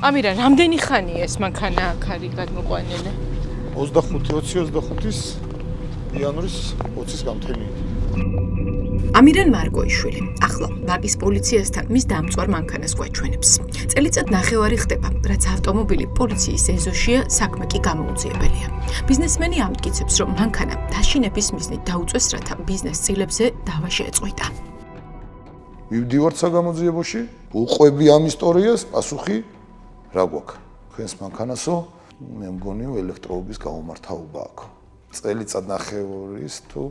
ამირა, რამდენი ხანია ეს მანქანა აქ არის გადმოყვანილი? 25-25-ის იანვრის 20-ის გამთენია. ამირან მარგოიშვილი ახლა ვაკის პოლიციასთან მის დამწვარ მანქანას გვაჩვენებს. წელიწად ნახევარი ხდება, რაც ავტომობილი პოლიციის ეზოშია, საქმე კი გამოუძიებელია. ბიზნესმენი ამტკიცებს, რომ მანქანა დაშინების მიზნით დაუწეს, რათა ბიზნეს წილებზე დავა შეეწყვიტა. მივდივართ საგამოძიებოში, უყვები ამ ისტორიას, პასუხი რა გვაქვს? თქვენს მანქანასო, მე მგონი ელექტროობის გამომართავობა აქვს. წელიწად ნახევრის თუ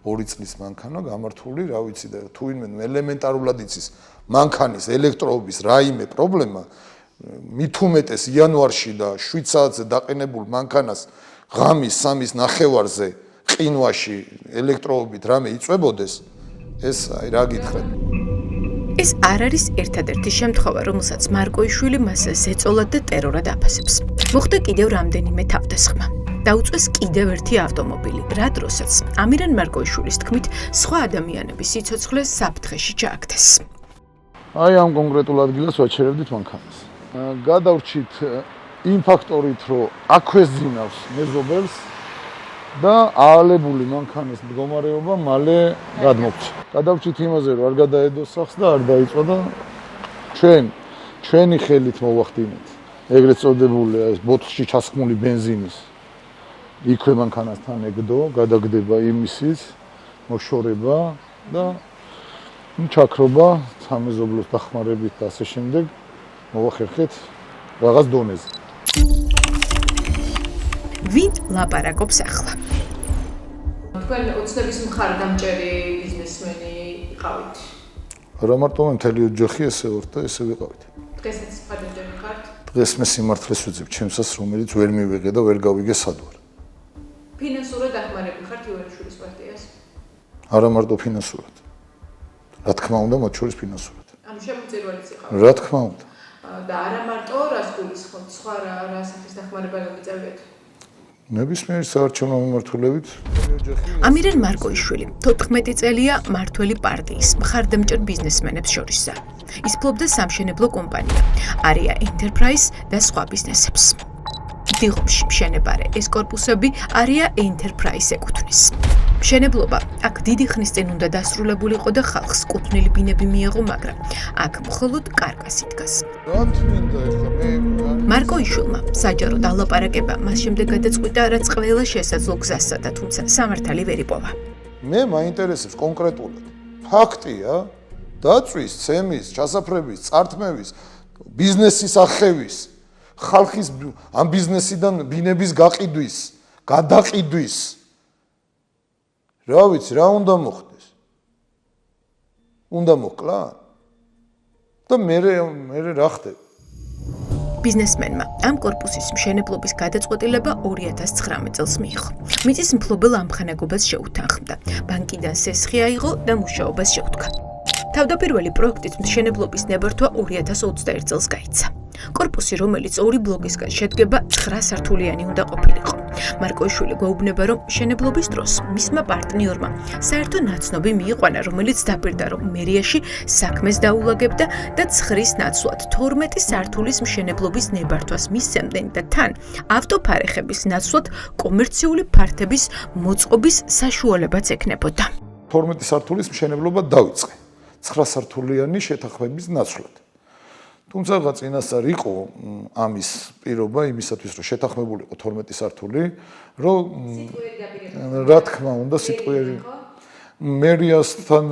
2 წლის მანქანა გამართული, რა ვიცი და თუ ვინმე ელემენტარულად იცის მანქანის ელექტროობის რაიმე პრობლემა, მით უმეტეს იანვარში და 7 საათზე დაყენებულ მანქანას ღამის 3-ის ნახევარზე ყინვაში ელექტროობით რამე იწვებოდეს, ეს აი რა გითხრათ. ეს არ არის ერთადერთი შემთხვევა, რომელსაც მარკოიშვილი მას ზეწოლად და ტერორად აფასებს. მოხდა კიდევ რამდენიმე თავდასხმა. დაუწვეს კიდევ ერთი ავტომობილი, რა დროსაც ამირან მარკოიშვილის თქმით, სხვა ადამიანების სიცოცხლე საფრთხეში ჩააგდეს. აი ამ კონკრეტულ ადგილას ვაჩერებდით მანქანას. გადავრჩით იმ ფაქტორით, რომ აქვეძინავს მეზობელს და აალებული მანქანის მდგომარეობა მალე გადმოგცა. გადავრჩით იმაზე, რომ არ გადაედო სახს და არ დაიწყო და ჩვენი ხელით მოვახდინეთ. ეგრეთ წოდებული ეს ბოთლში ჩასხმული ბენზინის იქვე მანქანასთან ეგდო, გადაგდება იმისის მოშორება და ჩაქრობა სამეზობლოს დახმარებით და ასე შემდეგ მოვახერხეთ რაღაც დონეზე. ვინ ლაპარაკობს ახლა? თქვენ ოცნების მხარდამჭერი ბიზნესმენი იყავით? რა მარტო მთელი ოჯახი ესე ვართ და ესე ვიყავით. დღესაც მხარდამჭერი ხართ? დღეს მე სიმართლეს ვუძებ ჩემსას, რომელიც ვერ მივიღე და ვერ გავიგე სად ვარ. ფინანსურად დახმარებული ხართ ივანიშვილის პარტიას? არა მარტო ფინანსურად. რა თქმა უნდა, მათ შორის ფინანსურად. ანუ შემოწირულიც იყავთ? რა თქმა უნდა. და არა მარტო რას გულისხმობთ, სხვა რა სახის დახმარება გაგიწევიათ? ნებისმიერი საარჩევნო მიმართულებით ოჯახი. ამირან მარკოიშვილი 14 წელია მართველი პარტიის მხარდამჭერ ბიზნესმენებს შორისა. ის ფლობდა სამშენებლო კომპანია არია ენტერპრაიზ და სხვა ბიზნესებს. დილში მშენებარე ეს კორპუსები არია ენტერპრაიზ ეკუთვნის. მშენებლობა აქ დიდი ხნის წინ უნდა დასრულებულიყო და ხალხს კუთვნილი ბინები მიეღო, მაგრამ აქ მხოლოდ კარკასი დგას. მარკოიშვილმა საჯარო დალაპარაკება მას შემდეგ გადაწყვიტა, რაც ყველა შესაძლო გზასა და თუმცა სამართალი ვერ იპოვა. მე მაინტერესებს კონკრეტულად ფაქტია დაწვის, ცემის, ჩასაფრების, წართმევის, ბიზნესის აღხევის, ხალხის ამ ბიზნესიდან ბინების გაყიდვის, გადაყიდვის. რა ვიცი, რა უნდა მოხდეს? უნდა მოკლა? და მე რა ხდება? ბიზნესმენმა ამ კორპუსის მშენებლობის გადაწყვეტილება 2019 წელს მიიღო. მიწის მფლობელ ამხანაგობას შეუთანხმდა. ბანკიდან სესხი აიღო და მუშაობას შეუდგა. თავდაპირველი პროექტით მშენებლობის ნებართვა 2021 წელს გაიცა. კორპუსი, რომელიც 2 ბლოკისგან შედგება, 9 სართულიანი უნდა ყოფილიყო. მარკოიშვილი გვეუბნება, რომ მშენებლობის დროს მისმა პარტნიორმა საერთო ნაცნობი მიიყვანა, რომელიც დაპირდა, რომ მერიაში საქმეს დაულაგებდა და 9-ის ნაცვლად 12 სართულის მშენებლობის ნებართვას მისცემდნენ და თან ავტოფარეხების ნაცვლად კომერციული ფართების მოწყობის საშუალებაც ექნებოდა. 12 სართულის მშენებლობა დაიწყე. 9 სართულიანი შეთანხმების ნაცვლად. თუმცა წინასწარ იყო ამის პირობა იმისათვის, რომ შეთანხმებულიყო 12 სართული, რომ რა თქმა უნდა სიტყვიერი მერიასთან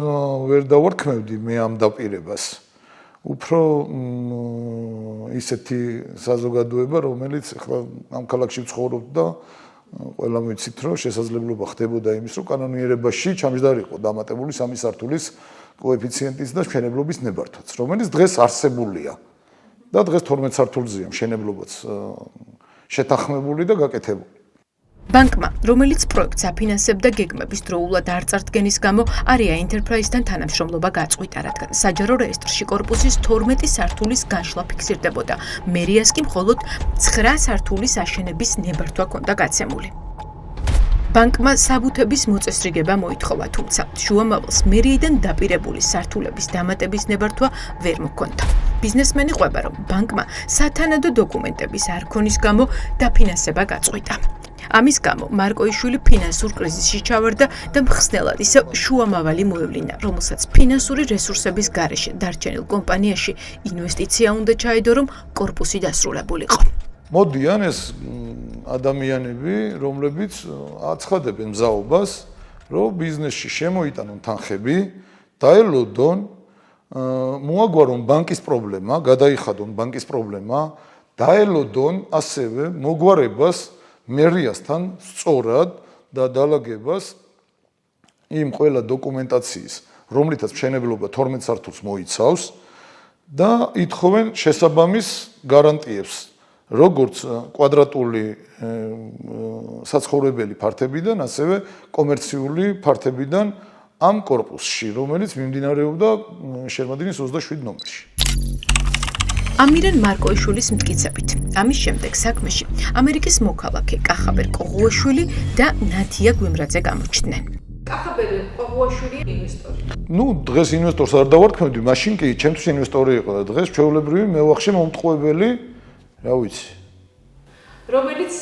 ვერ დავარქმევდი მე ამ დაპირებას. უფრო ისეთი საზოგადოება, რომელიც ახლა ამ ქალაქში ცხოვრობთ და ყველა ვიცით, რომ შესაძლებლობა ხდებოდა იმის, რომ კანონიერებაში ჩამჯდარიყო დამატებული 3 სართულის კოეფიციენტის და მშენებლობის ნებართვაც, რომელიც დღეს არსებულია და დღეს 12 სართულზეა მშენებლობაც შეთანხმებული და გაკეთებული. ბანკმა, რომელიც პროექტს აფინანსებდა გეგმების დროულად არ წარდგენის გამო, არია ენტერპრაიზთან თანამშრომლობა გაწყვიტა, რადგან საჯარო რეესტრში კორპუსის 12 სართულის განშლა ფიქსირდებოდა. მერიას კი მხოლოდ 9 სართულის აშენების ნებართვა ჰქონდა გაცემული. ბანკმა საბუთების მოწესრიგება მოითხოვა, თუმცა შუამავალს მერიიდან დაპირებული სართულების დამატების ნებართვა ვერ მოჰქონდა. ბიზნესმენი ყვება, რომ ბანკმა სათანადო დოკუმენტების არ ქონის გამო დაფინანსება გაწყვიტა. ამის გამო მარკოიშვილი ფინანსურ კრიზისში ჩავარდა და მხსნელად ისევ შუამავალი მოევლინა, რომელსაც ფინანსური რესურსების გარეშე დარჩენილ კომპანიაში ინვესტიცია უნდა ჩაედო, რომ კორპუსი დასრულებულიყო. მოდიან ეს ადამიანები, რომლებიც აცხადებენ მზაობას, რომ ბიზნესში შემოიტანონ თანხები, დაელოდონ, მოაგვარონ ბანკის პრობლემა, გადაიხადონ ბანკის პრობლემა, დაელოდონ ასევე მოგვარებას მერიასთან სწორად და დალაგებას იმ ყველა დოკუმენტაციის, რომლითაც მშენებლობა 12 სართულს მოიცავს და ითხოვენ შესაბამის გარანტიებს, როგორც კვადრატული საცხოვრებელი ფართებიდან, ასევე კომერციული ფართებიდან ამ კორპუსში, რომელიც მიმდინარეობდა შერმადინის 27 ნომერში. ამირან მარკოიშვილის მტკიცებით, ამის შემდეგ საქმეში ამერიკის მოქალაქე კახაბერ ყოღუაშვილი და ნათია გვიმრაძე გამოჩნდნენ. კახაბერ ყოღუაშვილი ინვესტორი. დღეს ინვესტორს არ დავარქმევდი, მაშინ კი ჩემთვის ინვესტორი იყო და დღეს ჩვეულებრივი მევახშე მომტყუებელი, რა ვიცი. რომელიც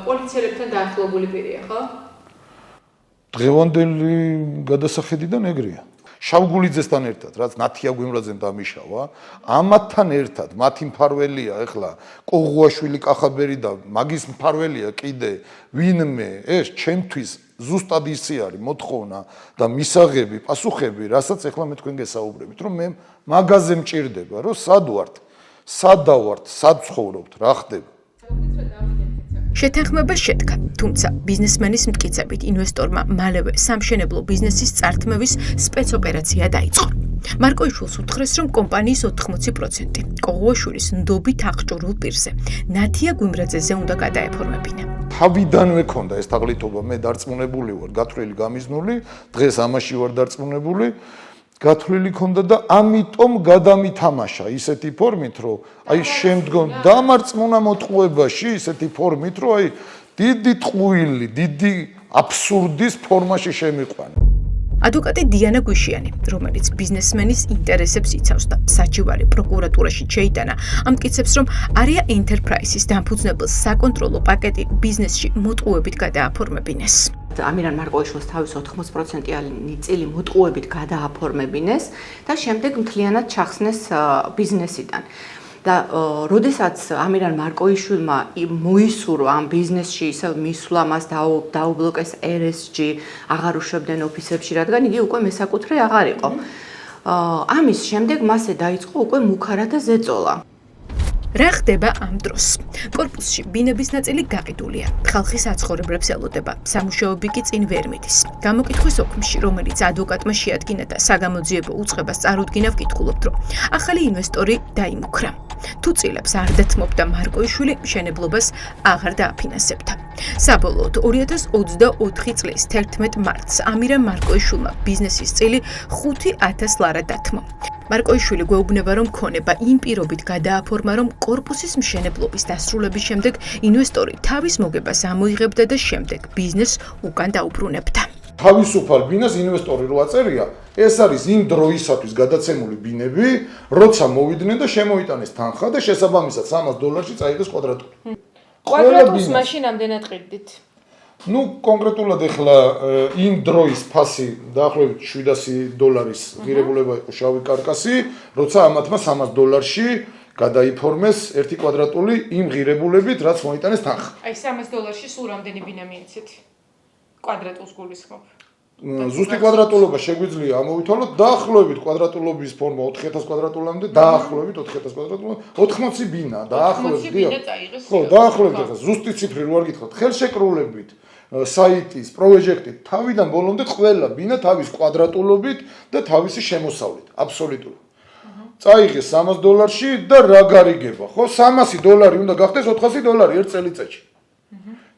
პოლიციელებთან დაახლოებული პირია, ხო? დღევანდელი გადასახედიდან ეგრეა. შავგულიძესთან ერთად, რაც ნათია გვიმრაძემ დამიშავა, ამათთან ერთად, მათი მფარველია ახლა ყოღუაშვილი, კახაბერი და მაგის მფარველია კიდე ვინმე, ეს ჩემთვის ზუსტად ისე არის მოთხოვნა და მისაღები, პასუხები, რასაც ახლა მე თქვენ გესაუბრებით, რომ მე მაგაზე მჭირდება, რომ სად ვართ, სად დავართ, სად ცხოვრობთ, რა ხდება. შეთანხმება შედგა, თუმცა ბიზნესმენის მტკიცებით ინვესტორმა მალევე სამშენებლო ბიზნესის წართმევის სპეცოპერაცია დაიწყო. მარკოიშვილს უთხრეს, რომ კომპანიის 80%, ყოღუაშვილის ნდობით აღჭურვილ პირზე, ნათია გვიმრაძეზე უნდა გადაეფორმებინა. თავიდანვე ქონდა ეს თაღლითობა, მე დარწმუნებული ვარ, გათვლილი გამიზნული, დღეს ამაში ვარ დარწმუნებული. გათვლილი ქონდა და ამიტომ გადამითამაშა ისეთი ფორმით, რომ აი შემდგომ დამარწმუნა მოტყუებაში ისეთი ფორმით, რომ აი დიდი ტყუილი, დიდი აბსურდის ფორმაში შემიყვანა. ადვოკატი დიანა გვიშიანი, რომელიც ბიზნესმენის ინტერესებს იცავს და საჩივარი პროკურატურაში შეიტანა, ამტკიცებს, რომ არია ენტერპრაიზის დამფუძნებელს საკონტროლო პაკეტი ბიზნესში მოტყუებით გადააფორმებინეს. ამირან მარკოიშვილს თავის 80%-იანი წილი მოტყუებით გადააფორმებინეს და შემდეგ მთლიანად ჩახსნეს ბიზნესიდან. და როდესაც ამირან მარკოიშვილმა მოისურვა ამ ბიზნესში ისევ მისვლა, მას დაუბლოკეს RSG, აღარ უშვებდნენ ოფისებში, რადგან იგი უკვე მესაკუთრე აღარ იყო. ამის შემდეგ მასზე დაიწყო უკვე მუქარა და ზეწოლა. რა ხდება ამ დროს? კორპუსში ბინების ნაწილი გაყიდულია. ხალხის აცხოვრებლებს ელოდება. სამუშაოები კი წინ ვერ მიდის. გამოკითხვის ოქმში, რომელიც ადვოკატმა შეადგინა და საგამოძიებო უწყებას წარუდგინა, ვკითხულობთ, რომ ახალი ინვესტორი დაიმუქრა. თუ წილებს არ დათმობდა მარკოიშვილი, მშენებლობას აღარ დააფინანსებდა. საბოლოოდ 2024 წლის 11 მარტს ამირან მარკოიშვილმა ბიზნესის წილი 5,000 ლარა დათმო. მარკოიშვილი გვეუბნება, რომ ქონება იმ პირობით გადააფორმა, რომ კორპუსის მშენებლობის დასრულების შემდეგ ინვესტორი თავის მოგებას ამოიღებდა და შემდეგ ბიზნესს უკან დაუბრუნებდა. თავისუფალ ბინას ინვესტორი რო აწერია, ეს არის იმ დროისათვის გადაცემული ბინები, როცა მოვიდნენ და შემოიტანეს თანხა და შესაბამისად $300 წაიღეს კვადრატული. კვადრატულს მაშინ ამდენად ყიდით? კონკრეტულად ახლა იმ დროის ფასი დაახლოებით $700 ღირებულება იყო შავი კარკასი, როცა ამათმა $300 გადაიფორმეს ერთი კვადრატული იმ ღირებულებით, რაც მოიტანეს თანხა. აი $300 სულ რამდენი ბინა მიიცით? კვადრატულს გულისხმობ. ზუსტი კვადრატულობა შეგვიძლია ამოვითვალოთ დაახლოებით კვადრატულობის ფორმა 4000 კვადრატულამდე, დაახლოებით 4000 კვადრატულამდე, 80 ბინა, დაახლოებით. ხო, დაახლოებით ახლა ზუსტი ციფრი რო არ გითხრათ, ხელშეკრულებით, საიტის, პროექტით, თავიდან ბოლომდე ყველა ბინა თავის კვადრატულობით და თავისი შემოსავლით, აბსოლუტურად. წაიღეს $300 და რა გარიგება, ხო? $300 უნდა გახდეს $400 ერთ წელიწადში.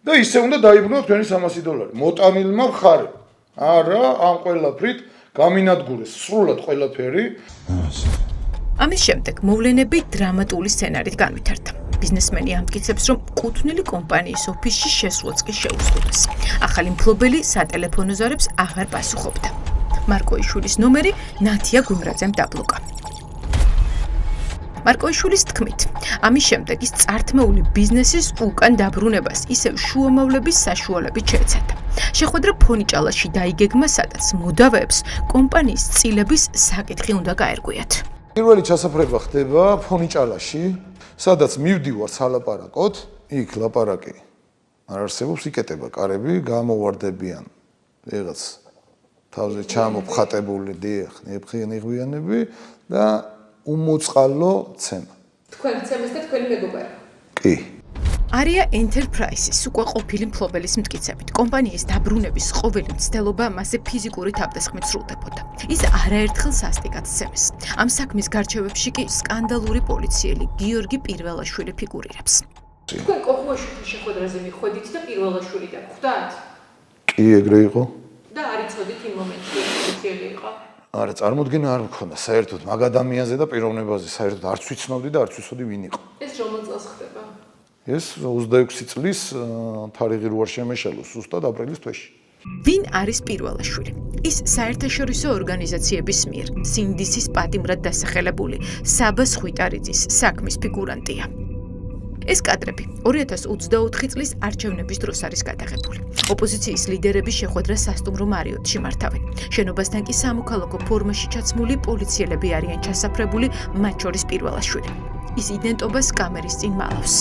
და ისე უნდა დაიბრუნოთ თქვენი $300. მოტანილმა მხარემ. არა, ამ ყველაფრით გამინადგურეს სრულად ყველაფერი. ამის შემდეგ მოვლენები დრამატული სცენარით განვითარდა. ბიზნესმენი ამტკიცებს, რომ კუთვნილი კომპანიის ოფისში შესვლაც კი შეუძლოდეს. ახალი მფლობელი სატელეფონო ზარებს აღარ პასუხობდა. მარკოიშვილის ნომერი ნათია გვიმრაძემ დაბლოკა. მარკოიშვილის თქმით, ამის შემდეგ ის წართმეული ბიზნესის უკან დაბრუნებას ისევ შუამავლების საშუალებით შეეცადა. შეხვედრა ფონიჭალაში დაიგეგმა, სადაც მოდავეებს კომპანიის წილების საკითხი უნდა გაერკვიათ. პირველი ჩასაფრება ხდება ფონიჭალაში, სადაც მივდივარ სალაპარაკოდ, იქ ლაპარაკი არ არსებობს, იკეტება კარები, გამოვარდებიან რაღაც თავზე ჩამოფხატებული დიახ, ნიღბიანები და უმოწყალო ცემა. თქვენ ცემას და თქვენი მეგობარი. კი. Aria Enterprises უკვე ყოფილი მფლობელის მტკიცებით, კომპანიის დაბრუნების ყოველი მცდელობა მასზე ფიზიკური თავდასხმით სრულდებოდა. ის არაერთხელ სასტიკად ცემეს. ამ საქმის გარჩევებში კი სკანდალური პოლიციელი გიორგი პირველაშვილი ფიგურირებს. თქვენ კოხუაშვილის შეხვედრაზე მიხვედით და პირველაშვილი დაგხვდათ? კი, ეგრე იყო. და არ იცოდით იმ მომენტში პოლიციელი იყო? არა, წარმოდგენა არ მქონდა საერთოდ მაგ ადამიანზე და პიროვნებაზე, საერთოდ არც ვიცნობდი და არც ვიცოდი ვინ იყო. ეს რომელ წელს ხდება? ეს 26 წლის თარიღი რო არ შემეშალო, ზუსტად აპრილის თვეში. ვინ არის პირველაშვილი? ის საერთაშორისო ორგანიზაციების მიერ სინდისის პატიმრად დასახელებული საბა სხვითარიძის საქმის ფიგურანტია. ეს კადრები 2024 წლის არჩევნების დროს არის გადაღებული. ოპოზიციის ლიდერები შეხვედრა სასტუმრო მარიოტში მართავენ. შენობასთან კი სამოქალაქო ფორმაში ჩაცმული პოლიციელები არიან ჩასაფრებული, მათ შორის პირველაშვილი. ის იდენტობას კამერის წინ მალავს.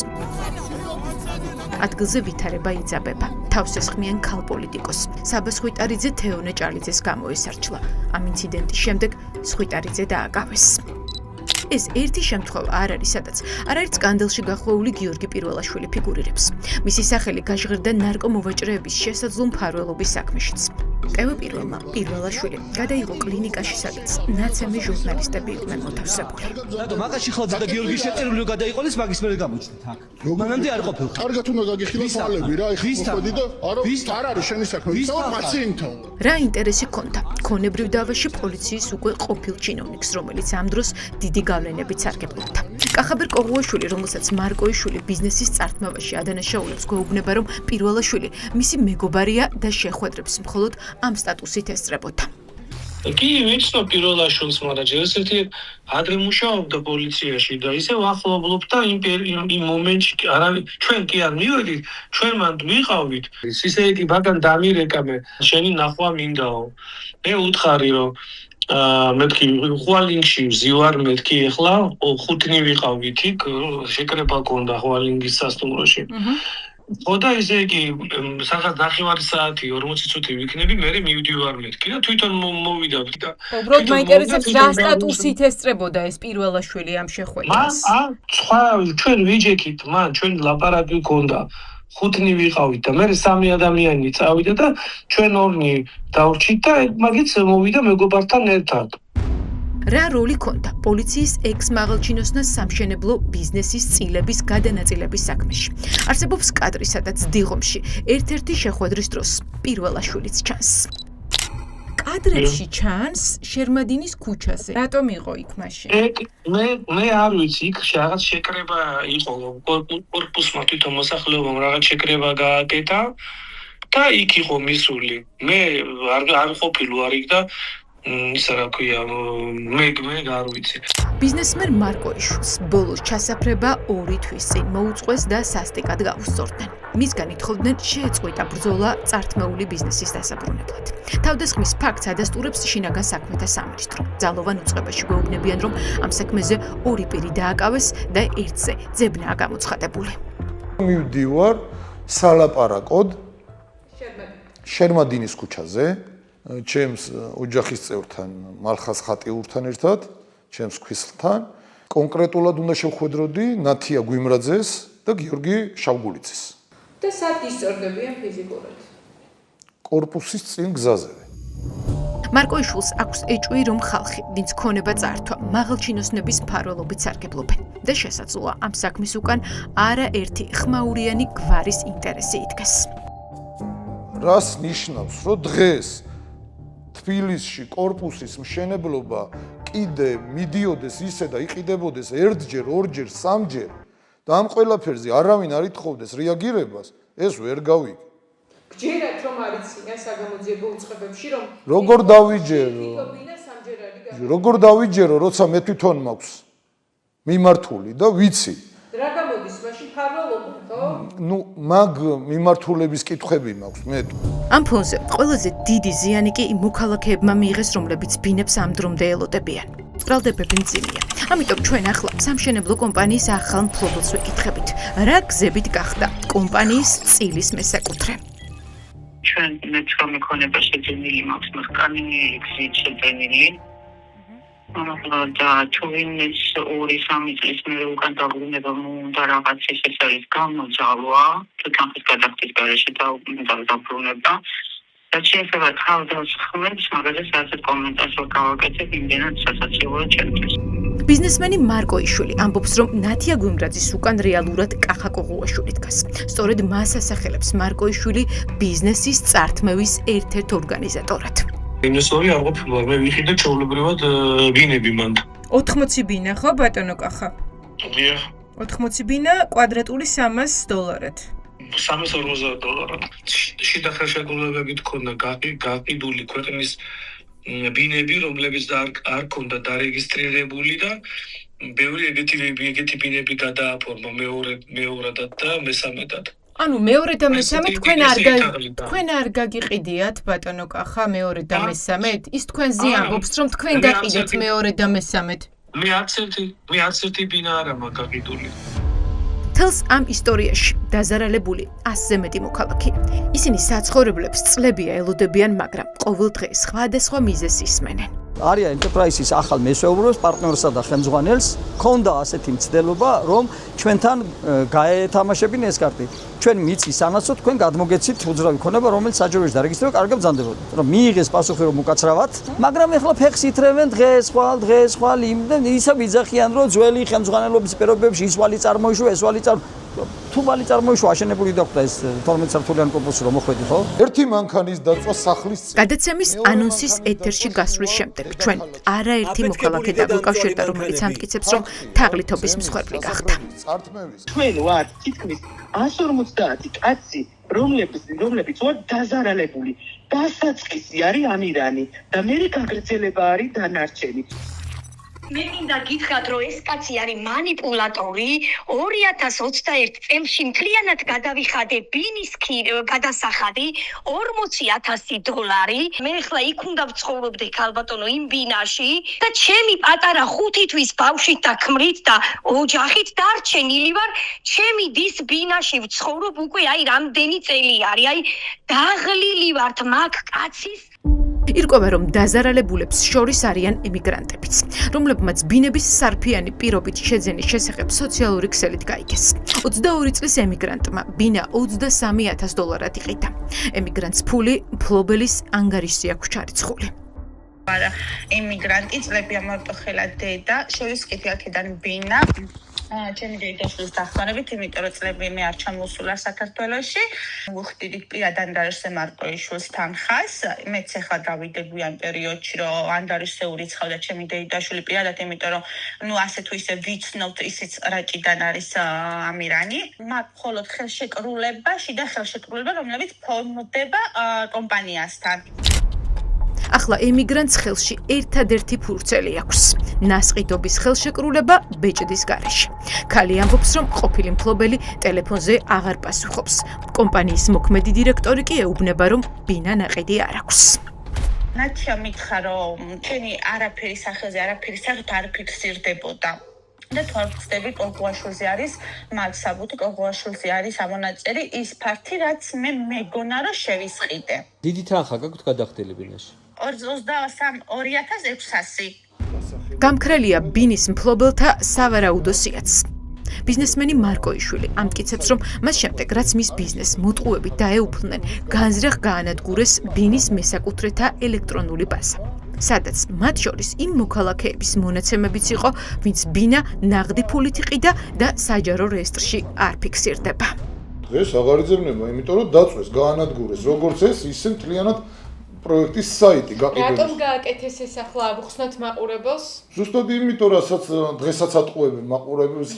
ადგილზე ვითარება იძაბება. თავს ესხმიან ქალ პოლიტიკოს. საბა სხვითარიძე თეონე ჭალიძეს გამოესარჩლა. ამ ინციდენტის შემდეგ სხვითარიძე დააკავეს. ეს ერთი შემთხვევა არ არის, სადაც არ არის სკანდალში გახვეული გიორგი პირველაშვილი ფიგურირებს. მისი სახელი გაჟღერდა ნარკომოვაჭრეების შესაძლო მფარველობის საქმეშიც. ტევ პირველაშვილი გადაიღო კლინიკაში, სადაც ნაცემი ჟურნალისტები იყვნენ მოთავსებული. რატომ მაღაში ხალხი და გიორგის შეწირული გადაიყოლეს მაგის მერე გამოჩნდით აქ? მანამდე არ ყოფილ. კარგად უნდა გაგიხილოთ თვალები რა, ეხლა მოხდი და არ არის შენი საქმე, იცავ პაციენტო. რა ინტერესი ქონდა? ქონებრივ დავაში პოლიციის უკვე ყოფილ ჩინოვნიკს, რომელიც ამ დროს დიდი გავლენებით სარგებლობდა. კახაბერ კოღუაშვილი, რომელსაც მარკოიშვილი ბიზნესის წართმევაში ადანაშაულებს გვეუბნება, რომ პირველაშვილი მისი მეგობარია და შეხვედრებს მხოლოდ ამ სტატუსით ესწრებოდა. კი, ვიცნობ პირველაშვილს, მაგრამ ჯერ ერთი ადრე მუშაობდა პოლიციაში და ისევ ახლობლობდა იმ მომენტში, ჩვენ კი არ მივედით, ჩვენ მანდ ვიყავით. ისეთი ბაგან დამირეკა მე, შენი ნახვა მინდაო. მე უთხარი რომ მეთქი ხვალინგში ვზივარ, მეთქი ეხლა 5 ვიყავით იქ, შეკრება გქონდა ხვალინგის სასტუმროში. ხო და ისე იგი სადღაც 9 საათი 40 წუთი ვიქნები, მე მივდივარ მეთქი და თვითონ მოვიდა და უბრალოდ მაინტერესებს რა სტატუსით ესწრებოდა ეს პირველაშვილი ამ შეხვედრას. სხვა ჩვენ ვიჯექით, მან ჩვენ ლაპარაკი გქონდა. 5 ვიყავით და მე 3 ადამიანი წავიდა და ჩვენ ორნი დავრჩით და მაგით მოვიდა მეგობართან ერთად. რა როლი ქონდა პოლიციის ექს-მაღალჩინოსნას სამშენებლო ბიზნესის წილების გადანაწილების საქმეში? არსებობს კადრი, სადაც დიღომში ერთ-ერთი შეხვედრის დროს პირველაშვილიც ჩანს. კადრებში ჩანს შერმადინის ქუჩაზე. რატომ იყო იქ მაშინ? მე არ ვიცი, იქ რაღაც შეკრება იყო, კორპუსმა თვითონ მოსახლეობამ რაღაც შეკრება გააკეთა და იქ იყო მისული. მე არ ყოფილი ვარ იქ და ისა რა ქვია, მე არ ვიცი. ბიზნესმენ მარკოიშვილს ბოლოს ჩასაფრება 2 თვის წინ მოუწყვეს და სასტიკად გაუსწორდნენ. მისგან ითხოვდნენ შეეწყვეტა ბრძოლა წართმეული ბიზნესის დასაბრუნებლად. თავდასხმის ფაქტს ადასტურებს შინაგან საქმეთა სამინისტრო. ძალოვან უწყებაში გვეუბნებიან, რომ ამ საქმეზე 2 პირი დააკავეს და ერთზე ძებნაა გამოცხადებული. მივდივარ სალაპარაკოდ შერმადინის ქუჩაზე, ჩემს ოჯახის წევრთან, მალხას ხატიურთან ერთად, ჩემს ქვისლთან, კონკრეტულად უნდა შევხვედროდი ნათია გვიმრაძეს და გიორგი შავგულიძეს. და სად ისწორდებიან ფიზიკურად? კორპუსის წინ გზაზევე. მარკოიშვილს აქვს ეჭვი, რომ ხალხი, ვინც ქონება წართვა, მაღალჩინოსნების მფარველობით სარგებლობენ და შესაძლოა ამ საქმის უკან არაერთი ხმაურიანი გვარის ინტერესი იდგეს. რას ნიშნავს, რომ დღეს თბილისში კორპუსის მშენებლობა კიდე მიდიოდეს ისე და იყიდებოდეს 1-ჯერ, 2-ჯერ, 3-ჯერ და ამ ყველაფერზე არავინ არ ითხოვდეს რეაგირებას, ეს ვერ გავიგე. გჯერათ რომ არის წინა საგამოძიებო უწყებებში რომ როგორ დავიჯერო? იქობინა სამჯერადი როგორ დავიჯერო, როცა მე თვითონ მაქვს მიმართული და ვიცი. რა გამოდის მაშინ ფარველობა, ხო? ნუ მაგ მიმართულების კითხვები მაქვს მე. ამ ფონზე ყველაზე დიდი ზიანი კი იმ მოქალაქეებმა მიიღეს, რომლებიც ბინებს ამ დრომდე ელოდებიან. ბრალდება ბენზინია. ამიტომ ჩვენ ახლა სამშენებლო კომპანიის ახალ მფლობელს ვეკითხებით, რა გზებით გახდა კომპანიის წილის მესაკუთრე. ჩვენ მეცხრა მქონება შეძენილი მაქვს მერკანი გზით შეძენილი. და თუინეს 2-3 წლის მერე უკან დაბრუნება უნდა რაღაც ეს არის გამოძალვა თუ თანხის გადახდის გარეშე დაბრუნება და შეიძლება თავდას ხმებს მაგალითად ასეთ კომენტარს ვერ გავაკეთებ იმდენად სასაცილოა ჩემთვის. ბიზნესმენი მარკო იშვილი ამბობს, რომ ნათია გვიმრაძის უკან რეალურად კახა კოღუაშვილი დგას. სწორედ მას ასახელებს მარკო იშვილი ბიზნესის წართმევის ერთ-ერთ ორგანიზატორად. ინვესტორი არ ყოფილა, მე ვიხიდე ჩვეულებრივად ბინები მანდ. 80 ბინა ხო ბატონო კახა? დიახ. 80 ბინა კვადრატული $300. $350. შიდა ხელშეკრულებები თქონდა გაყიდული ქვეყნის ბინები, რომლებიც არ ქონდა დარეგისტრირებული და ბევრი ეგეთი ბინები გადააფორმა მეორადად და მესამედად. ანუ მეორე და მესამე თქვენ არ გაგიყიდიათ ბატონო კახა მეორე და მესამედ? ის თქვენზე ამბობს რომ თქვენ გაყიდეთ მეორე და მესამედ. მე არც ერთი ბინა არ მაქვს გაყიდული. თელს ამ ისტორიაში დაზარალებული 100-ზე მეტი მოქალაქე. ისინი საცხოვრებლებს წლებია ელოდებიან, მაგრამ ყოველ დღე სხვადასხვა მიზეზს ისმენენ. Aria Enterprises ახალ მესვეუბრებს პარტნიორსა და ხელმძღვანელს ქონდა ასეთი მცდელობა, რომ ჩვენთან გაეთამაშებინ ეს კარტი. ჩვენ მიცი სანაცვლო თქვენ გადმოგეცით უძრავი ქონება, რომელიც საჯაროებში დარეგისტრირება, კარგად ბრძანდებოდეთ. რომ მიიღეს პასუხი რომ უკაცრავად, მაგრამ ეხლა ფეხს ითრევენ დღეს ხვალ იმდენ ისევ იძახიან, რომ ძველი ხელმძღვანელობის პირობებში ის ვალი წარმოიშვა, ეს ვალი თუ ვალი წარმოიშვა აშენებული დახვდა ეს 12 საათიანი კორპუსი რომ მოხვედი ხო? ერთი მანქანის დაწვა სახლის წინ. გადაცემის ანონსის ეთერში გასვლის შემდეგ ჩვენ არაერთი მოქალაქე დაგვიკავშირდა, რომელიც ამტკიცებს, რომ თაღლითობის მსხვერპლი გახდა. ჩვენ ვართ თითქმის 150 კაცი, რომლებიც ვართ დაზარალებული. დასაწყისი არის ამირანი და მე გაგრძელება არის დანარჩენი. მე მინდა გითხრათ, რომ ეს კაცი არის манипуляტორი. 2021 წელს მთლიანად გადავიხადე ბინის გადასახადი $40,000. მე ახლა იქ უნდა ვცხოვრობდე ქალბატონო იმ ბინაში და ჩემი პატარა 5 თვის ბავშვით და ქმრით და ოჯახით დარჩენილი ვარ. ჩემი დის ბინაში ვცხოვრობ უკვე რამდენი წელი არის. დაღლილი ვართ მაგ კაცის. ირკვევა, რომ დაზარალებულებს შორის არიან ემიგრანტებიც, რომლებმაც ბინების სარფიანი პირობით შეძენის შესახებ სოციალური ქსელით გაიგეს. 22 წლის ემიგრანტმა ბინა $23,000 იყიდა. ემიგრანტს ფული მფლობელის ანგარიშზე აქვს ჩარიცხული. არა, ემიგრანტი წლები ამარტო ხელად დედა, შევისყიდი აქედან ბინა. ჩემი დედაშვილის დახმარებით, იმიტომ რომ წლები მე არ ჩამოსულა საქართველოში. ვუხდით პირად ანგარიშზე მარკო იშვილს თანხას. მეც ახლა დავიდები ამ პერიოდში, რომ ანგარიშზე ურიცხავდა ჩემი დედაშვილი პირადად, იმიტომ რომ ასე თუ ისე ვიცნობთ, ისიც რაჭიდან არის ამირანი. მაგ მხოლოდ ხელშეკრულება, შიდა ხელშეკრულება, რომლებიც ფორმდება კომპანიასთან. ახლა ემიგრანტს ხელში ერთადერთი ფურცელი აქვს. ნასყიდობის ხელშეკრულება ბეჭდის გარეშე. ქალი ამბობს, რომ ყოფილი მფლობელი ტელეფონზე აღარ პასუხობს. კომპანიის მოქმედი დირექტორი კი ეუბნება, რომ ბინა ნაყიდი არ აქვს. ნათია მითხრა, რომ ჩვენი არაფერი სახელზე, არაფერი სახით არ ფიქსირდებოდა. და თუ არ ვხსდები, კოღუაშვილზე არის მაგსაბუთი, კოღუაშვილზე არის ამონაწერი ის ფაქტი, რაც მე მეგონა რომ შევისყიდე. დიდი თანხა გაქვთ გადახდილი ბინაში? 22,600. გამქრელია ბინის მფლობელთა სავარაუდო სიაც. ბიზნესმენი მარკო იშვილი ამტკიცებს, რომ მას შემდეგ, რაც მის ბიზნესს მოტყუებით დაეუფლნენ, განზრახ გაანადგურეს ბინის მესაკუთრეთა ელექტრონული ბაზა. სადაც მათ შორის იმ მოქალაქეების მონაცემებიც იყო, ვინც ბინა ნაღდი ფულით იყიდა და საჯარო რეესტრში არ ფიქსირდება. დღეს აღარ იძებნება, იმიტომ რომ დაწვეს, გაანადგურეს, როგორც ეს, ისე მთლიანად პროექტის საიტი რატომ გაყიდული. გააკეთეს ეს ახლა ავუხსნათ მაყურებელს? ზუსტად იმიტომ, რასაც დღესაც ატყუებენ მაყურებელს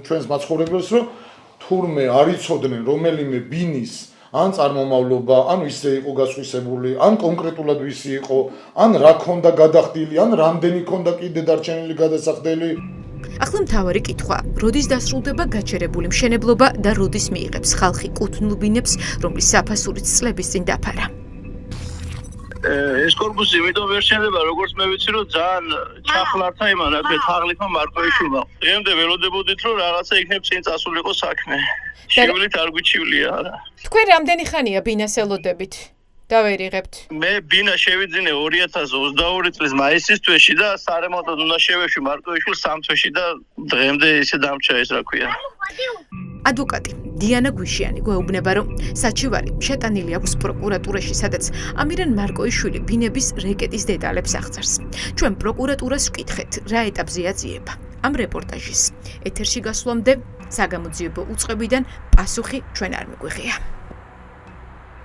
ჩვენს მაცხოვრებელს, რომ თურმე არ იცოდნენ რომელიმე ბინის ან წარმომავლობა, ან ისე იყო გასხვისებული, ან კონკრეტულად ვისი იყო, ან რა ქონდა გადახდილი, ან რამდენი ქონდა კიდე დარჩენილი გადასახდელი. ახლა მთავარი კითხვა, როდის დასრულდება გაჩერებული მშენებლობა და როდის მიიღებს ხალხი კუთვნილ ბინებს, რომლის საფასურით წლების წინ დაფარა. ეს корпуსი იმიტომ ვერ შენდება, როგორც მე ვიცი, რომ ძალიან ჩახლართა იმან, რა თქმა თაღლიფა მარკოიშვილმა. დღემდე ველოდებოდით, რომ რაღაცა იქნებ წინ წასულიყო საქმე. შევილით არ გვიჩივლია არა. თქვენ რამდენი ხანია ბინას ელოდებით? და ვერ იღებთ. მე ბინა შევიძინე 2022 წლის მაისის თვეში და სარემონტოდ უნდა შევეშვი მარკოიშვილს 3 თვეში და დღემდე ისე დამჭა ეს რა ქვია. ადვოკატი დიანა გვიშიანი გვეუბნება, რომ საჩივარი შეტანილი აქვს პროკურატურაში, სადაც ამირან მარკოიშვილი ბინების რეკეტის დეტალებს აღწერს. ჩვენ პროკურატურას ვკითხეთ, რა ეტაპზე აწიება ამ რეპორტაჟის. ეთერში გასვლამდე საგამოძიებო უწყებიდან პასუხი ჩვენ არ მიგვიღია.